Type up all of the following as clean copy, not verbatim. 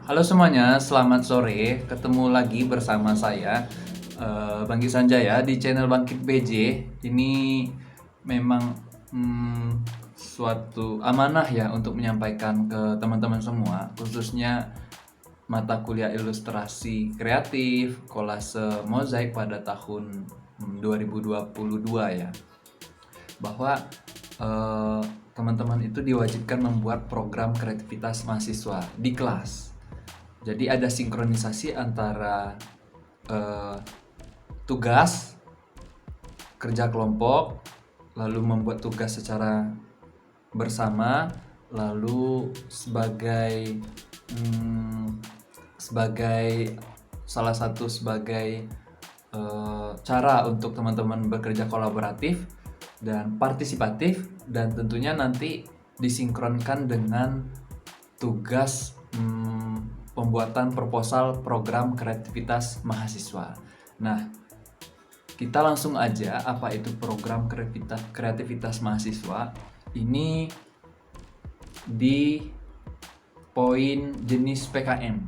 Halo semuanya, selamat sore. Ketemu lagi bersama saya, Bangkit Sanjaya di channel Bangkit BJ. Ini memang suatu amanah ya untuk menyampaikan ke teman-teman semua, khususnya mata kuliah ilustrasi kreatif, kolase mozaik pada tahun 2022 ya, bahwa eh, teman-teman itu diwajibkan membuat program kreativitas mahasiswa di kelas. Jadi ada sinkronisasi antara eh, tugas, kerja kelompok, lalu membuat tugas secara bersama, lalu hmm, sebagai sebagai cara untuk teman-teman bekerja kolaboratif dan partisipatif, dan tentunya nanti disinkronkan dengan tugas pembuatan proposal program kreativitas mahasiswa. Nah, kita langsung aja, apa itu program kreativitas mahasiswa? Ini di poin jenis PKM.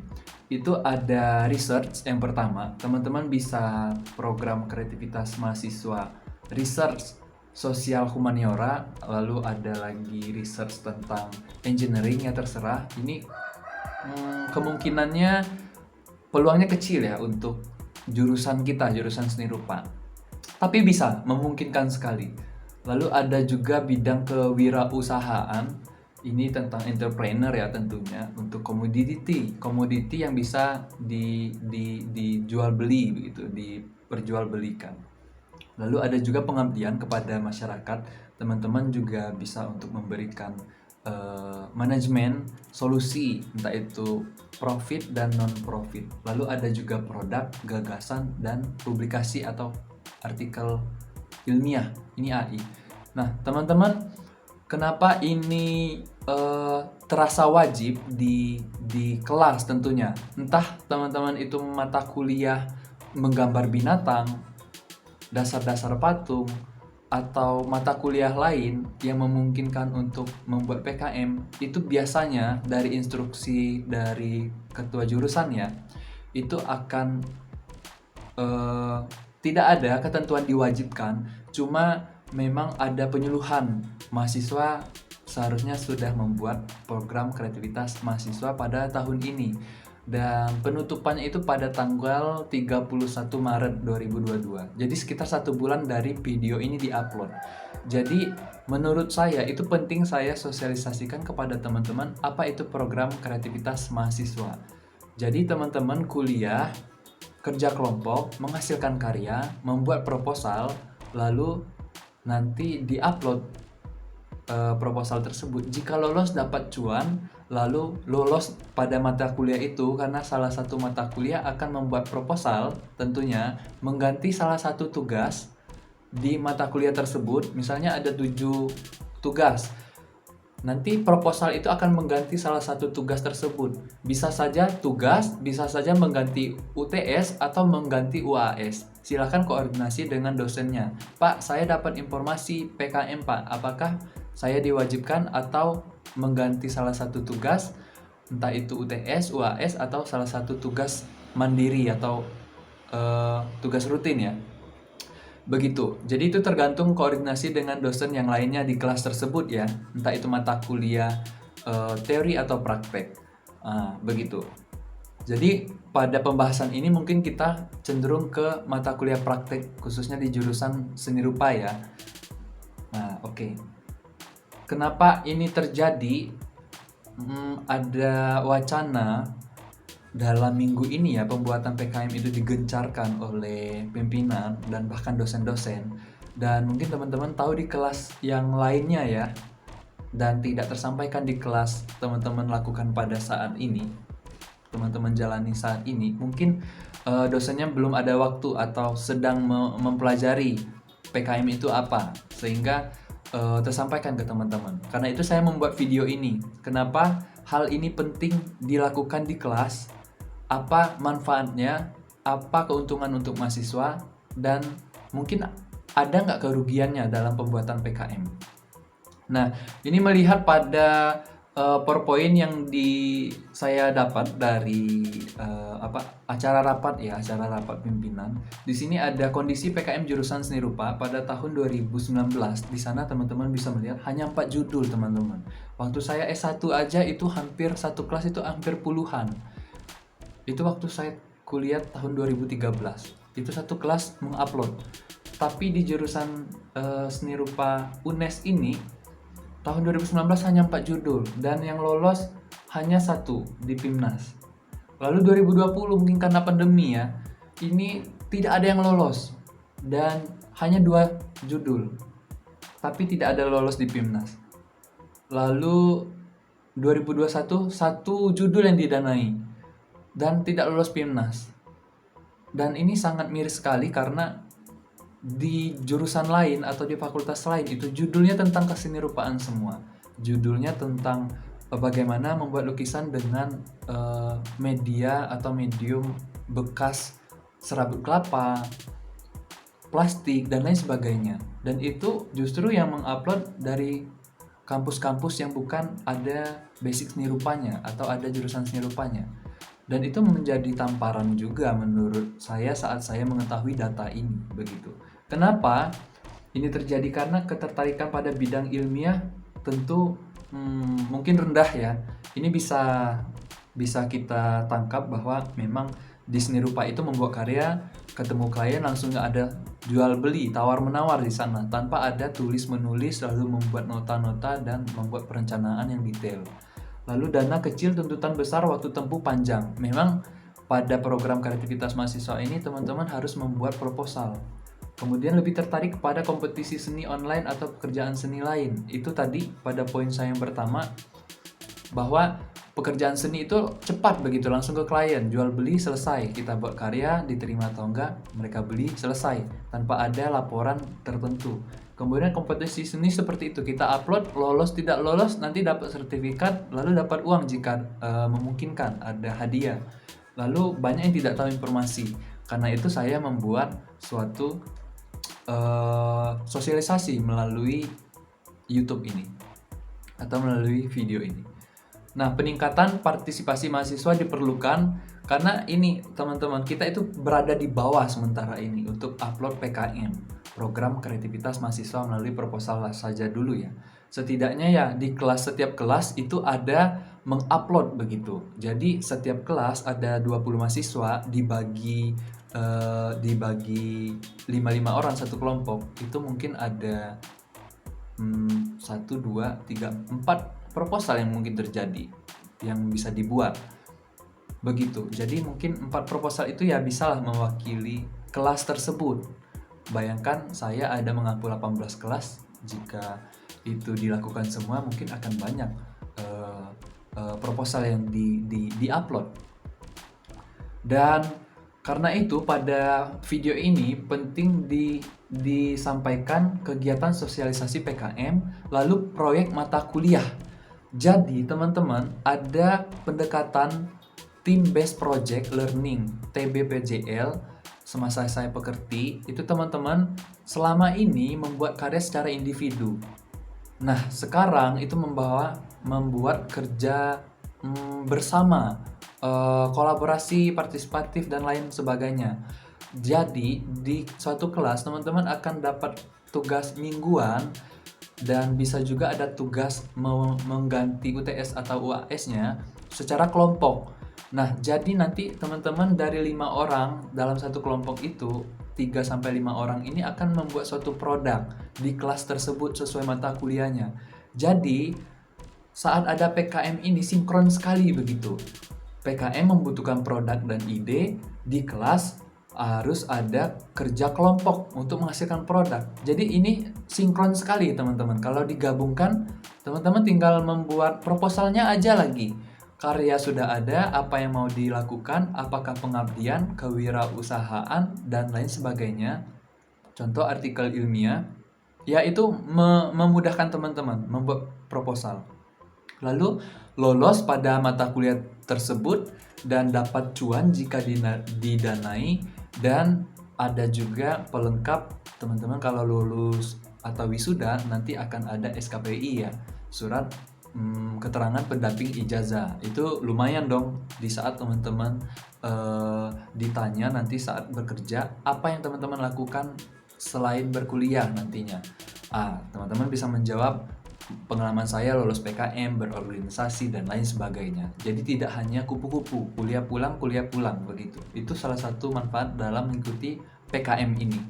Itu ada research yang pertama, teman-teman bisa program kreativitas mahasiswa research sosial humaniora, lalu ada lagi research tentang engineering, ya terserah. Ini kemungkinannya peluangnya kecil ya untuk jurusan kita, jurusan seni rupa. Tapi bisa, memungkinkan sekali. Lalu ada juga bidang kewirausahaan. Ini tentang entrepreneur ya tentunya, untuk komoditi yang bisa dijual beli begitu, diperjualbelikan. Lalu ada juga pengabdian kepada masyarakat. Teman-teman juga bisa untuk memberikan manajemen solusi, entah itu profit dan non profit. Lalu ada juga produk, gagasan, dan publikasi atau artikel ilmiah. Ini AI. Nah, teman-teman, kenapa ini terasa wajib di kelas tentunya? Entah teman-teman itu mata kuliah menggambar binatang, dasar-dasar patung, atau mata kuliah lain yang memungkinkan untuk membuat PKM, itu biasanya dari instruksi dari ketua jurusan ya, itu akan eh, tidak ada ketentuan diwajibkan, cuma memang ada penyuluhan. Mahasiswa seharusnya sudah membuat program kreativitas mahasiswa pada tahun ini, dan penutupannya itu pada tanggal 31 Maret 2022. Jadi sekitar 1 bulan dari video ini diupload. Jadi menurut saya itu penting saya sosialisasikan kepada teman-teman apa itu program kreativitas mahasiswa. Jadi teman-teman kuliah, kerja kelompok, menghasilkan karya, membuat proposal, lalu nanti diupload proposal tersebut. Jika lolos dapat cuan, lalu lolos pada mata kuliah itu, karena salah satu mata kuliah akan membuat proposal, tentunya mengganti salah satu tugas di mata kuliah tersebut. Misalnya ada 7 tugas, nanti proposal itu akan mengganti salah satu tugas tersebut. Bisa saja tugas, bisa saja mengganti UTS atau mengganti UAS. Silakan koordinasi dengan dosennya. Pak, saya dapat informasi PKM Pak, apakah saya diwajibkan atau mengganti salah satu tugas, entah itu UTS, UAS, atau salah satu tugas mandiri atau tugas rutin ya. Begitu. Jadi itu tergantung koordinasi dengan dosen yang lainnya di kelas tersebut ya. Entah itu mata kuliah teori atau praktek. Begitu. Jadi pada pembahasan ini mungkin kita cenderung ke mata kuliah praktek, khususnya di jurusan seni rupa ya. Nah, oke. Kenapa ini terjadi? Ada wacana dalam minggu ini ya, pembuatan PKM itu digencarkan oleh pimpinan dan bahkan dosen-dosen. Dan mungkin teman-teman tahu di kelas yang lainnya ya, dan tidak tersampaikan di kelas teman-teman lakukan pada saat ini, teman-teman jalani saat ini, mungkin dosennya belum ada waktu atau sedang mempelajari PKM itu apa, sehingga tersampaikan ke teman-teman. Karena itu saya membuat video ini. Kenapa hal ini penting dilakukan di kelas? Apa manfaatnya? Apa keuntungan untuk mahasiswa? Dan mungkin ada nggak kerugiannya dalam pembuatan PKM? Nah, ini melihat pada PowerPoint yang saya dapat dari acara rapat pimpinan. Di sini ada kondisi PKM jurusan seni rupa pada tahun 2019. Di sana teman-teman bisa melihat hanya 4 judul, teman-teman. Waktu saya S1 aja itu hampir satu kelas itu hampir puluhan. Itu waktu saya kuliah tahun 2013. Itu satu kelas mengupload. Tapi di jurusan seni rupa UNES ini tahun 2019 hanya 4 judul dan yang lolos hanya satu di PIMNAS. Lalu 2020 mungkin karena pandemi ya, ini tidak ada yang lolos dan hanya 2 judul. Tapi tidak ada lolos di PIMNAS. Lalu 2021 satu judul yang didanai dan tidak lolos PIMNAS. Dan ini sangat miris sekali karena di jurusan lain atau di fakultas lain itu judulnya tentang kesenirupaan semua. Judulnya tentang bagaimana membuat lukisan dengan media atau medium bekas serabut kelapa, plastik, dan lain sebagainya. Dan itu justru yang mengupload dari kampus-kampus yang bukan ada basic seni rupanya atau ada jurusan seni rupanya. Dan itu menjadi tamparan juga menurut saya saat saya mengetahui data ini, begitu. Kenapa ini terjadi? Karena ketertarikan pada bidang ilmiah tentu mungkin rendah ya. Ini bisa kita tangkap bahwa memang di seni rupa itu membuat karya, ketemu klien langsung nggak ada jual beli, tawar menawar di sana tanpa ada tulis menulis lalu membuat nota-nota dan membuat perencanaan yang detail. Lalu dana kecil, tuntutan besar, waktu tempuh panjang. Memang pada program kreativitas mahasiswa ini teman-teman harus membuat proposal. Kemudian lebih tertarik kepada kompetisi seni online atau pekerjaan seni lain. Itu tadi pada poin saya yang pertama, bahwa pekerjaan seni itu cepat begitu, langsung ke klien, jual beli selesai. Kita buat karya, diterima atau enggak, mereka beli selesai tanpa ada laporan tertentu. Kemudian kompetisi seni seperti itu, kita upload, lolos tidak lolos nanti dapat sertifikat, lalu dapat uang jika memungkinkan, ada hadiah. Lalu banyak yang tidak tahu informasi. Karena itu saya membuat suatu sosialisasi melalui YouTube ini atau melalui video ini. Nah, peningkatan partisipasi mahasiswa diperlukan karena ini teman-teman, kita itu berada di bawah sementara ini untuk upload PKM, program kreativitas mahasiswa melalui proposal saja dulu ya. Setidaknya ya di setiap kelas itu ada mengupload begitu. Jadi setiap kelas ada 20 mahasiswa dibagi 5 orang satu kelompok, itu mungkin ada 1, 2, 3, 4 proposal yang mungkin terjadi yang bisa dibuat begitu. Jadi mungkin 4 proposal itu ya bisalah mewakili kelas tersebut. Bayangkan saya ada mengampu 18 kelas, jika itu dilakukan semua mungkin akan banyak proposal yang di-upload. Dan karena itu pada video ini penting disampaikan kegiatan sosialisasi PKM, lalu proyek mata kuliah. Jadi teman-teman, ada pendekatan Team Based Project Learning TBPJL semasa saya pekerti, itu teman-teman selama ini membuat karya secara individu. Nah, sekarang itu membuat kerja bersama, kolaborasi, partisipatif, dan lain sebagainya. Jadi di suatu kelas teman-teman akan dapat tugas mingguan dan bisa juga ada tugas mengganti UTS atau UAS-nya secara kelompok. Nah, jadi nanti teman-teman dari 5 orang dalam satu kelompok itu, 3-5 orang ini akan membuat suatu produk di kelas tersebut sesuai mata kuliahnya. Jadi saat ada PKM ini sinkron sekali begitu. PKM membutuhkan produk dan ide, di kelas harus ada kerja kelompok untuk menghasilkan produk. Jadi ini sinkron sekali teman-teman. Kalau digabungkan, teman-teman tinggal membuat proposalnya aja lagi. Karya sudah ada, apa yang mau dilakukan, apakah pengabdian, kewirausahaan, dan lain sebagainya. Contoh artikel ilmiah, yaitu memudahkan teman-teman membuat proposal. Lalu lolos pada mata kuliah tersebut dan dapat cuan jika didanai, dan ada juga pelengkap teman-teman kalau lulus atau wisuda nanti akan ada SKPI ya, surat keterangan pendamping ijazah. Itu lumayan dong di saat teman-teman ditanya nanti saat bekerja apa yang teman-teman lakukan selain berkuliah nantinya. Teman-teman bisa menjawab pengalaman saya lolos PKM, berorganisasi dan lain sebagainya. Jadi tidak hanya kupu-kupu, kuliah pulang begitu. Itu salah satu manfaat dalam mengikuti PKM ini.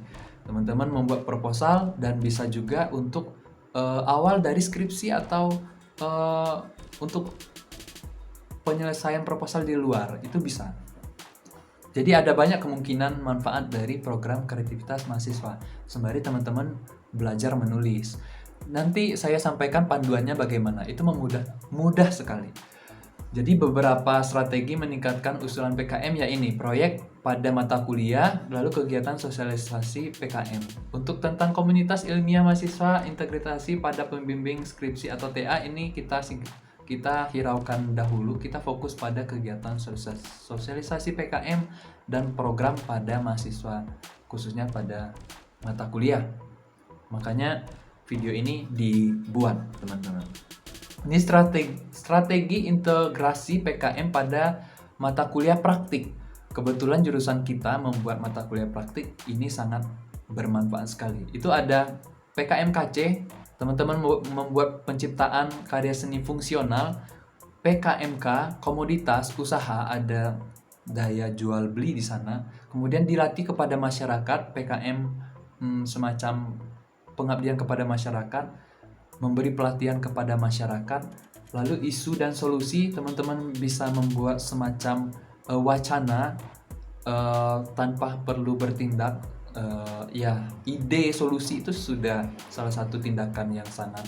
Teman-teman membuat proposal dan bisa juga untuk awal dari skripsi atau untuk penyelesaian proposal di luar, itu bisa. Jadi ada banyak kemungkinan manfaat dari program kreativitas mahasiswa sembari teman-teman belajar menulis. Nanti saya sampaikan panduannya bagaimana. Itu mudah sekali. Jadi beberapa strategi meningkatkan usulan PKM ya ini, proyek pada mata kuliah, lalu kegiatan sosialisasi PKM. Untuk tentang komunitas ilmiah mahasiswa, integrasi pada pembimbing skripsi atau TA ini kita hiraukan dahulu. Kita fokus pada kegiatan sosialisasi PKM dan program pada mahasiswa, khususnya pada mata kuliah. Makanya video ini dibuat, teman-teman. Ini strategi integrasi PKM pada mata kuliah praktik. Kebetulan jurusan kita membuat mata kuliah praktik ini sangat bermanfaat sekali. Itu ada PKMKC, teman-teman membuat penciptaan karya seni fungsional. PKMK, komoditas usaha, ada daya jual beli di sana. Kemudian dilatih kepada masyarakat, PKM semacam pengabdian kepada masyarakat, memberi pelatihan kepada masyarakat. Lalu isu dan solusi, teman-teman bisa membuat semacam wacana tanpa perlu bertindak. Ide solusi itu sudah salah satu tindakan yang sangat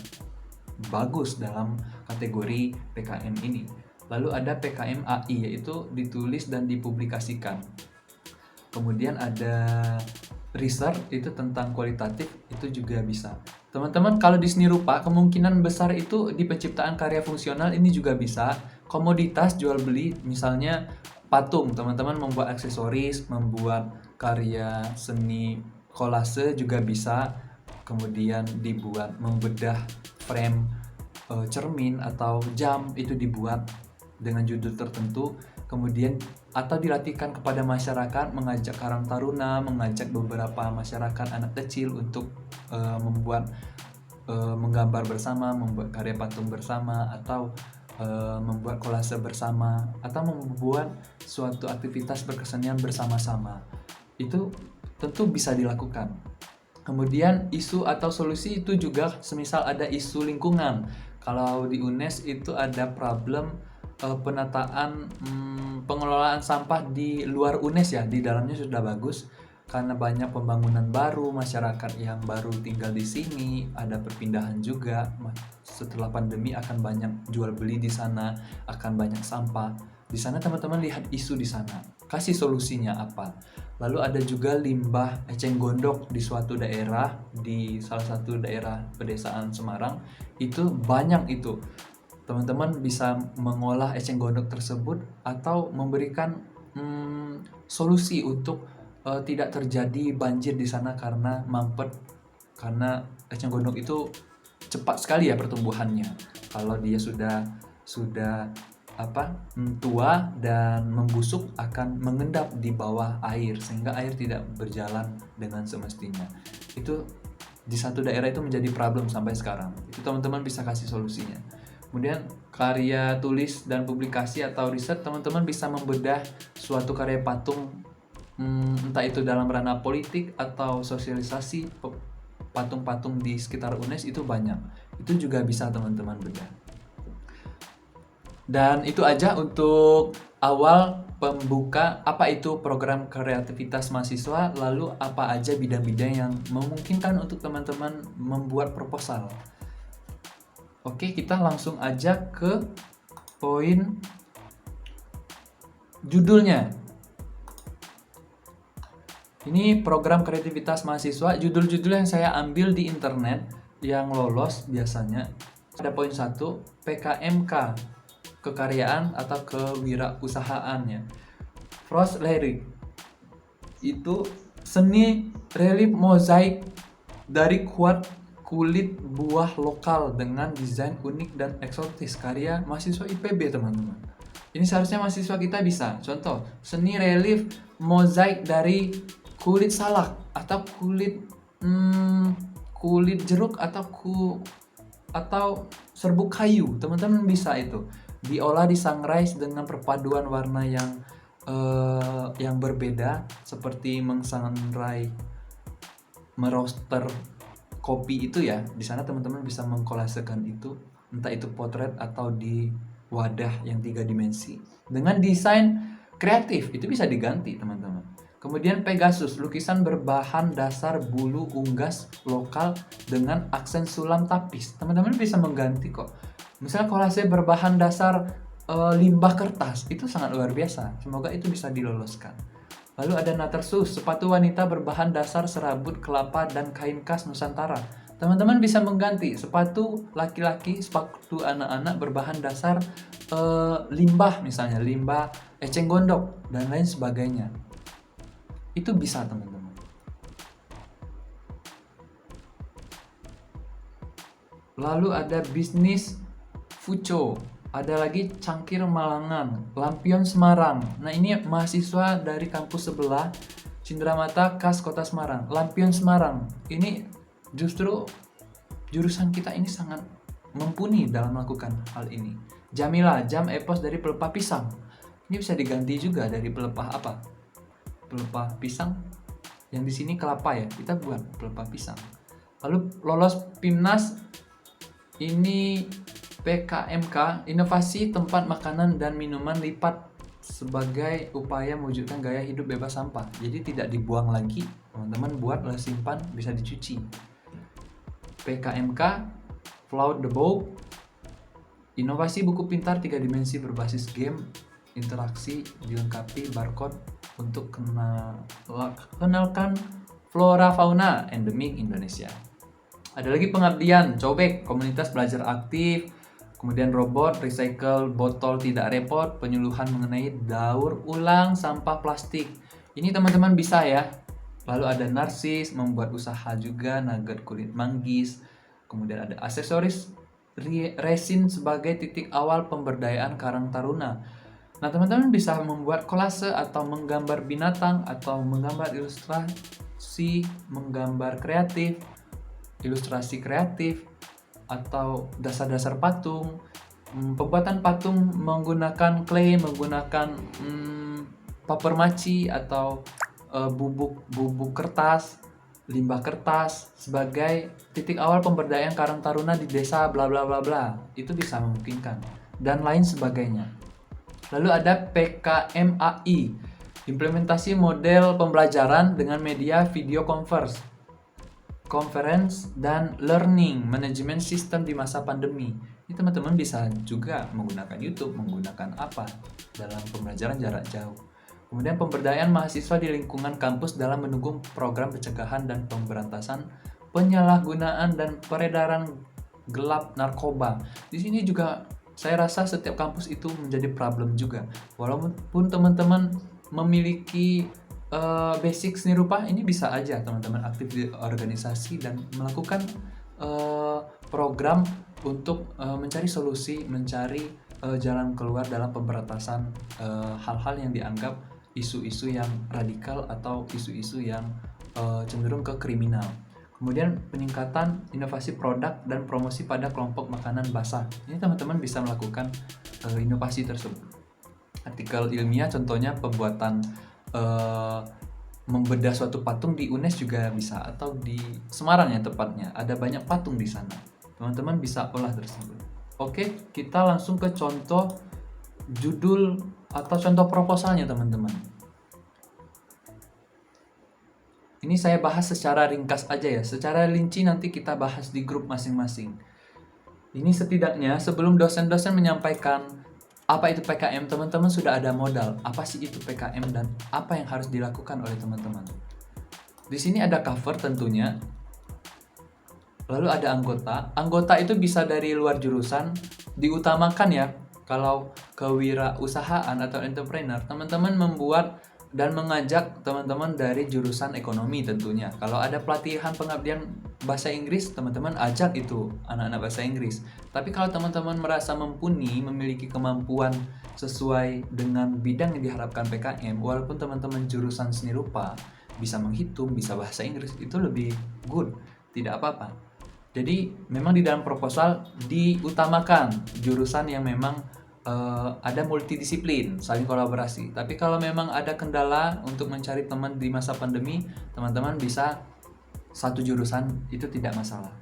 bagus dalam kategori PKM ini. Lalu ada PKM AI, yaitu ditulis dan dipublikasikan. Kemudian ada research, itu tentang kualitatif, itu juga bisa. Teman-teman, kalau di seni rupa kemungkinan besar itu di penciptaan karya fungsional ini juga bisa. Komoditas jual beli, misalnya patung, teman-teman membuat aksesoris, membuat karya seni kolase juga bisa. Kemudian dibuat membedah frame cermin atau jam, itu dibuat dengan judul tertentu. Kemudian atau dilatihkan kepada masyarakat, mengajak Karang Taruna, mengajak beberapa masyarakat anak kecil untuk menggambar bersama, membuat karya patung bersama, atau membuat kolase bersama, atau membuat suatu aktivitas berkesenian bersama-sama. Itu tentu bisa dilakukan. Kemudian isu atau solusi itu juga semisal ada isu lingkungan. Kalau di UNES itu ada problem penataan pengelolaan sampah di luar UNES ya, di dalamnya sudah bagus karena banyak pembangunan baru, masyarakat yang baru tinggal di sini, ada perpindahan juga. Setelah pandemi akan banyak jual beli di sana, akan banyak sampah. Di sana teman-teman lihat isu di sana, kasih solusinya apa. Lalu ada juga limbah eceng gondok di suatu daerah, di salah satu daerah pedesaan Semarang, itu banyak itu. Teman-teman bisa mengolah eceng gondok tersebut atau memberikan solusi untuk tidak terjadi banjir di sana karena mampet. Karena eceng gondok itu cepat sekali ya pertumbuhannya. Kalau dia sudah tua dan membusuk, akan mengendap di bawah air sehingga air tidak berjalan dengan semestinya. Itu di satu daerah itu menjadi problem sampai sekarang. Itu teman-teman bisa kasih solusinya. Kemudian karya tulis dan publikasi atau riset, teman-teman bisa membedah suatu karya patung, entah itu dalam ranah politik atau sosialisasi. Patung-patung di sekitar UNES itu banyak, itu juga bisa teman-teman bedah. Dan itu aja untuk awal pembuka apa itu program kreativitas mahasiswa, lalu apa aja bidang-bidang yang memungkinkan untuk teman-teman membuat proposal. Oke, kita langsung aja ke poin judulnya. Ini program kreativitas mahasiswa, judul-judul yang saya ambil di internet yang lolos biasanya. Ada poin 1, PKMK, kekaryaan atau kewirausahaannya. Frost lyric, itu seni relief mozaik dari kulit buah lokal dengan desain unik dan eksotis karya mahasiswa IPB, teman-teman. Ini seharusnya mahasiswa kita bisa. Contoh, seni relief mozaik dari kulit salak atau kulit jeruk atau serbuk kayu. Teman-teman bisa itu diolah di sunrise dengan perpaduan warna yang berbeda, seperti meroaster kopi itu ya. Di sana teman-teman bisa mengkolasekan itu, entah itu potret atau di wadah yang 3 dimensi dengan desain kreatif. Itu bisa diganti, teman-teman. Kemudian Pegasus, lukisan berbahan dasar bulu unggas lokal dengan aksen sulam tapis. Teman-teman bisa mengganti kok. Misalnya kolase berbahan dasar limbah kertas, itu sangat luar biasa. Semoga itu bisa diloloskan. Lalu ada Natersus, sepatu wanita berbahan dasar serabut kelapa dan kain khas Nusantara. Teman-teman bisa mengganti sepatu laki-laki, sepatu anak-anak berbahan dasar limbah, misalnya limbah eceng gondok dan lain sebagainya. Itu bisa, teman-teman. Lalu ada bisnis Fuco, ada lagi Cangkir Malangan, Lampion Semarang. Nah, ini mahasiswa dari kampus sebelah, Cindramata Kas Kota Semarang. Lampion Semarang, ini justru jurusan kita ini sangat mumpuni dalam melakukan hal ini. Jamila, jam epos dari pelepah pisang. Ini bisa diganti juga dari pelepah apa? Pelepah pisang. Yang di sini kelapa ya, kita buat pelepah pisang. Lalu lolos PIMNAS, ini PKMK, inovasi tempat makanan dan minuman lipat sebagai upaya mewujudkan gaya hidup bebas sampah. Jadi tidak dibuang lagi, teman-teman buat lalu simpan, bisa dicuci. PKMK, Float the Boat, inovasi buku pintar 3 dimensi berbasis game, interaksi dilengkapi barcode untuk kenalkan flora fauna endemik Indonesia. Ada lagi Pengabdian, Cobek, komunitas belajar aktif. Kemudian robot, recycle, botol tidak repot, penyuluhan mengenai daur ulang sampah plastik. Ini teman-teman bisa ya. Lalu ada Narsis, membuat usaha juga, nugget kulit manggis. Kemudian ada aksesoris resin sebagai titik awal pemberdayaan Karang Taruna. Nah, teman-teman bisa membuat kolase atau menggambar binatang atau menggambar ilustrasi, menggambar kreatif, ilustrasi kreatif, atau dasar-dasar patung. Pembuatan patung menggunakan clay, menggunakan paper machi atau bubuk kertas, limbah kertas sebagai titik awal pemberdayaan Karang Taruna di desa bla bla bla bla. Itu bisa memungkinkan dan lain sebagainya. Lalu ada PKMAI, implementasi model pembelajaran dengan media video conference dan learning management system di masa pandemi. Ini teman-teman bisa juga menggunakan YouTube, menggunakan apa dalam pembelajaran jarak jauh. Kemudian pemberdayaan mahasiswa di lingkungan kampus dalam mendukung program pencegahan dan pemberantasan penyalahgunaan dan peredaran gelap narkoba. Di sini juga saya rasa setiap kampus itu menjadi problem juga. Walaupun teman-teman memiliki basic seni rupa, ini bisa aja teman-teman aktif di organisasi dan melakukan program untuk mencari solusi, mencari jalan keluar dalam pemberantasan hal-hal yang dianggap isu-isu yang radikal atau isu-isu yang cenderung ke kriminal. Kemudian peningkatan inovasi produk dan promosi pada kelompok makanan basah. Ini teman-teman bisa melakukan inovasi tersebut. Artikel ilmiah contohnya pembuatan membedah suatu patung di UNES juga bisa, atau di Semarang ya tepatnya, ada banyak patung di sana. Teman-teman bisa olah tersebut. Oke, kita langsung ke contoh judul atau contoh proposalnya, teman-teman. Ini saya bahas secara ringkas aja ya, secara rinci nanti kita bahas di grup masing-masing. Ini setidaknya sebelum dosen-dosen menyampaikan apa itu PKM, teman-teman sudah ada modal. Apa sih itu PKM dan apa yang harus dilakukan oleh teman-teman? Di sini ada cover tentunya. Lalu ada anggota. Anggota itu bisa dari luar jurusan. Diutamakan ya, kalau kewirausahaan atau entrepreneur, teman-teman membuat dan mengajak teman-teman dari jurusan ekonomi tentunya. Kalau ada pelatihan pengabdian bahasa Inggris, teman-teman ajak itu anak-anak bahasa Inggris. Tapi kalau teman-teman merasa mumpuni, memiliki kemampuan sesuai dengan bidang yang diharapkan PKM, walaupun teman-teman jurusan seni rupa, bisa menghitung, bisa bahasa Inggris, itu lebih good, tidak apa-apa. Jadi memang di dalam proposal diutamakan jurusan yang memang ada multidisiplin, saling kolaborasi. Tapi kalau memang ada kendala untuk mencari teman di masa pandemi, teman-teman bisa satu jurusan, itu tidak masalah.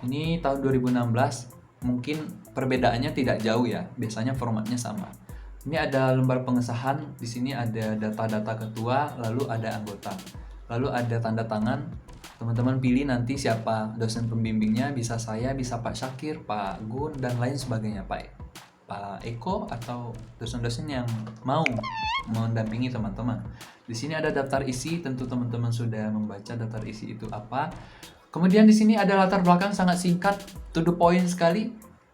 Ini tahun 2016, mungkin perbedaannya tidak jauh ya, biasanya formatnya sama. Ini ada lembar pengesahan, di sini ada data-data ketua, lalu ada anggota, lalu ada tanda tangan. Teman-teman pilih nanti siapa dosen pembimbingnya, bisa saya, bisa Pak Syakir, Pak Gun, dan lain sebagainya, Pak Eko, atau dosen-dosen yang mau mendampingi teman-teman. Di sini ada daftar isi, tentu teman-teman sudah membaca daftar isi itu apa. Kemudian di sini ada latar belakang sangat singkat, to the point sekali.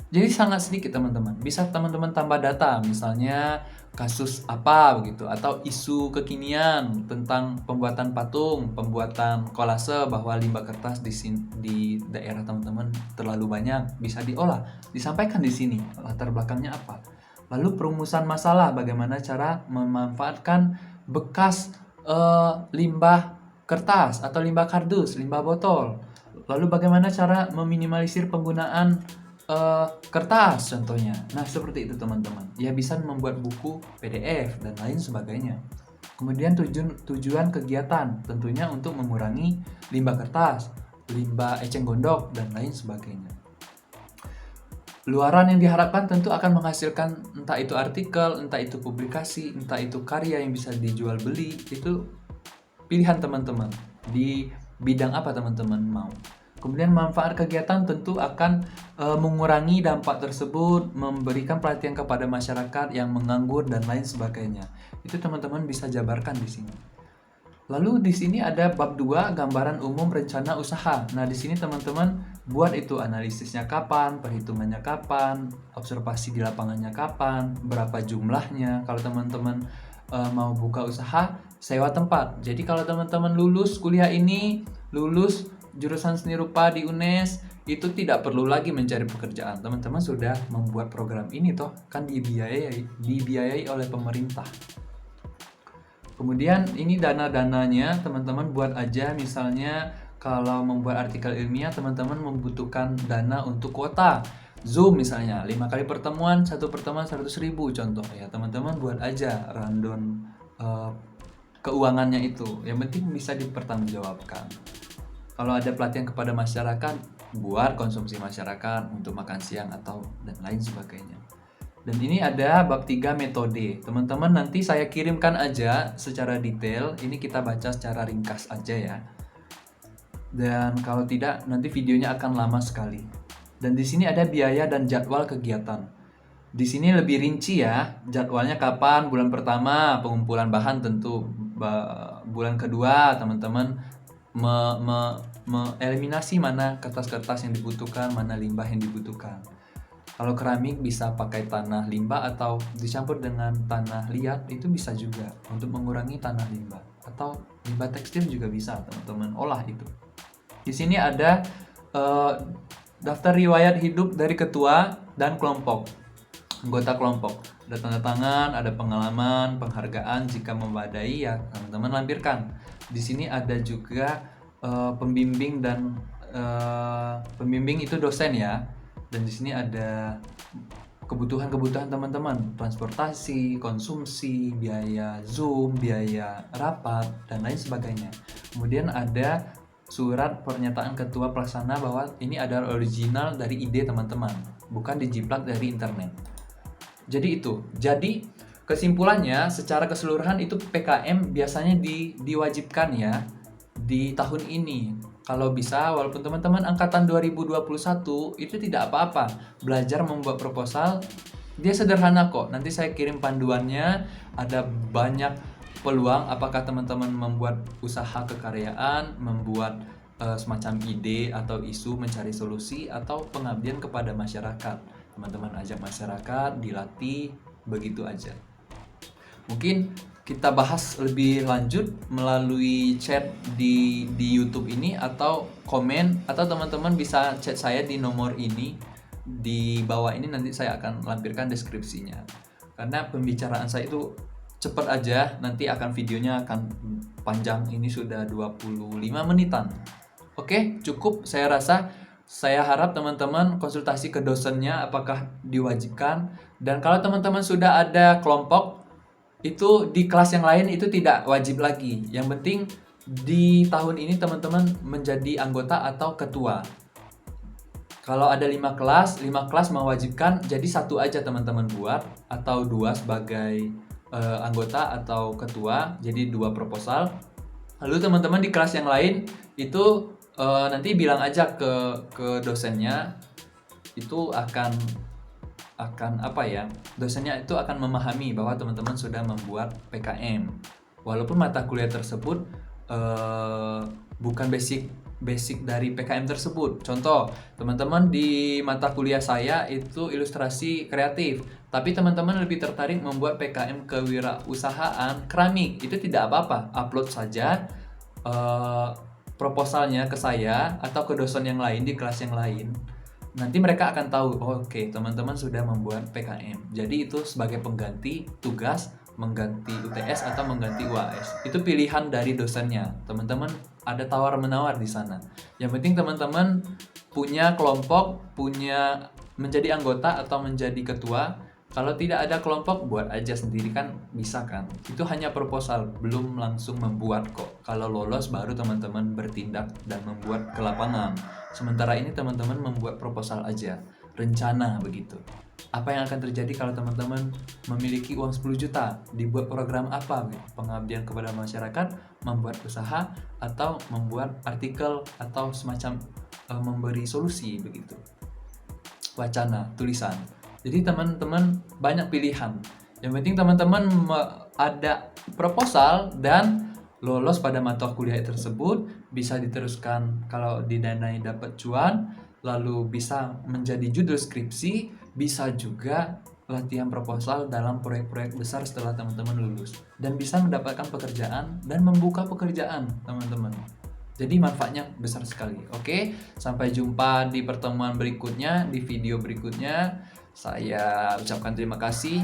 Jadi sangat sedikit teman-teman. Bisa teman-teman tambah data, misalnya kasus apa begitu, atau isu kekinian tentang pembuatan patung, pembuatan kolase bahwa limbah kertas di daerah teman-teman terlalu banyak, bisa diolah, disampaikan di sini latar belakangnya apa. Lalu perumusan masalah, bagaimana cara memanfaatkan bekas limbah kertas atau limbah kardus, limbah botol. Lalu bagaimana cara meminimalisir penggunaan kertas contohnya. Nah, seperti itu teman-teman. Ya, bisa membuat buku PDF dan lain sebagainya. Kemudian tujuan kegiatan tentunya untuk mengurangi limbah kertas, limbah eceng gondok, dan lain sebagainya. Luaran yang diharapkan tentu akan menghasilkan entah itu artikel, entah itu publikasi, entah itu karya yang bisa dijual beli. Itu pilihan teman-teman. Di bidang apa teman-teman mau. Kemudian manfaat kegiatan tentu akan mengurangi dampak tersebut, memberikan pelatihan kepada masyarakat yang menganggur dan lain sebagainya. Itu teman-teman bisa jabarkan di sini. Lalu di sini ada bab 2, gambaran umum rencana usaha. Nah, di sini teman-teman buat itu analisisnya kapan, perhitungannya kapan, observasi di lapangannya kapan, berapa jumlahnya. Kalau teman-teman mau buka usaha, sewa tempat. Jadi kalau teman-teman lulus kuliah ini, lulus jurusan seni rupa di UNES, itu tidak perlu lagi mencari pekerjaan. Teman-teman sudah membuat program ini toh, kan dibiayai oleh pemerintah. Kemudian ini dana-dananya teman-teman buat aja, misalnya kalau membuat artikel ilmiah teman-teman membutuhkan dana untuk kuota Zoom misalnya, 5 kali pertemuan, satu pertemuan 100.000 contoh ya, teman-teman buat aja rundown keuangannya itu, yang penting bisa dipertanggungjawabkan. Kalau ada pelatihan kepada masyarakat, buat konsumsi masyarakat untuk makan siang atau dan lain sebagainya. Dan ini ada bab 3 metode. Teman-teman nanti saya kirimkan aja secara detail. Ini kita baca secara ringkas aja ya. Dan kalau tidak nanti videonya akan lama sekali. Dan di sini ada biaya dan jadwal kegiatan. Di sini lebih rinci ya, jadwalnya kapan, bulan pertama pengumpulan bahan tentu, bulan kedua teman-teman eliminasi mana kertas-kertas yang dibutuhkan, mana limbah yang dibutuhkan. Kalau keramik bisa pakai tanah limbah atau dicampur dengan tanah liat, itu bisa juga untuk mengurangi tanah limbah. Atau limbah tekstil juga bisa teman-teman olah itu. Di sini ada daftar riwayat hidup dari ketua dan kelompok, anggota kelompok. Ada tanda tangan, ada pengalaman, penghargaan jika memadai ya teman-teman lampirkan. Di sini ada juga pembimbing dan pembimbing itu dosen ya. Dan di sini ada kebutuhan-kebutuhan teman-teman, transportasi, konsumsi, biaya Zoom, biaya rapat, dan lain sebagainya. Kemudian ada surat pernyataan ketua pelaksana bahwa ini adalah original dari ide teman-teman, bukan dijiplak dari internet. Jadi itu. Jadi kesimpulannya secara keseluruhan itu PKM biasanya diwajibkan ya di tahun ini. Kalau bisa, walaupun teman-teman angkatan 2021 itu tidak apa-apa belajar membuat proposal, dia sederhana kok. Nanti saya kirim panduannya, ada banyak peluang. Apakah teman-teman membuat usaha kekaryaan, membuat semacam ide atau isu mencari solusi, atau pengabdian kepada masyarakat. Teman-teman ajak masyarakat, dilatih, begitu aja. Mungkin kita bahas lebih lanjut melalui chat di YouTube ini, atau komen, atau teman-teman bisa chat saya di nomor ini di bawah ini, nanti saya akan lampirkan deskripsinya. Karena pembicaraan saya itu cepat aja, nanti akan videonya akan panjang, ini sudah 25 menitan. Oke, cukup saya rasa. Saya harap teman-teman konsultasi ke dosennya apakah diwajibkan, dan kalau teman-teman sudah ada kelompok itu di kelas yang lain itu tidak wajib lagi. Yang penting di tahun ini teman-teman menjadi anggota atau ketua. Kalau ada 5 kelas mewajibkan, jadi satu aja teman-teman buat, atau 2 sebagai anggota atau ketua, jadi 2 proposal. Lalu teman-teman di kelas yang lain itu nanti bilang aja ke dosennya, itu akan apa ya, dosennya itu akan memahami bahwa teman-teman sudah membuat PKM, walaupun mata kuliah tersebut bukan basic dari PKM tersebut. Contoh, teman-teman di mata kuliah saya itu ilustrasi kreatif, tapi teman-teman lebih tertarik membuat PKM kewirausahaan keramik, itu tidak apa-apa, upload saja proposalnya ke saya atau ke dosen yang lain di kelas yang lain. Nanti mereka akan tahu, oke, teman-teman sudah membuat PKM. Jadi itu sebagai pengganti tugas, mengganti UTS atau mengganti UAS. Itu pilihan dari dosennya. Teman-teman ada tawar-menawar di sana. Yang penting teman-teman punya kelompok, menjadi anggota atau menjadi ketua. Kalau tidak ada kelompok, buat aja sendiri kan bisa kan. Itu hanya proposal, belum langsung membuat kok. Kalau lolos baru teman-teman bertindak dan membuat ke lapangan. Sementara ini teman-teman membuat proposal aja, rencana begitu. Apa yang akan terjadi kalau teman-teman memiliki uang 10 juta? Dibuat program apa? Pengabdian kepada masyarakat, membuat usaha, atau membuat artikel, atau semacam memberi solusi begitu. Wacana, tulisan. Jadi teman-teman banyak pilihan. Yang penting teman-teman ada proposal dan lolos pada mata kuliah tersebut, bisa diteruskan kalau didanai dapat cuan, lalu bisa menjadi judul skripsi, bisa juga latihan proposal dalam proyek-proyek besar setelah teman-teman lulus, dan bisa mendapatkan pekerjaan dan membuka pekerjaan teman-teman. Jadi manfaatnya besar sekali. Oke, sampai jumpa di pertemuan berikutnya, di video berikutnya. Saya ucapkan terima kasih.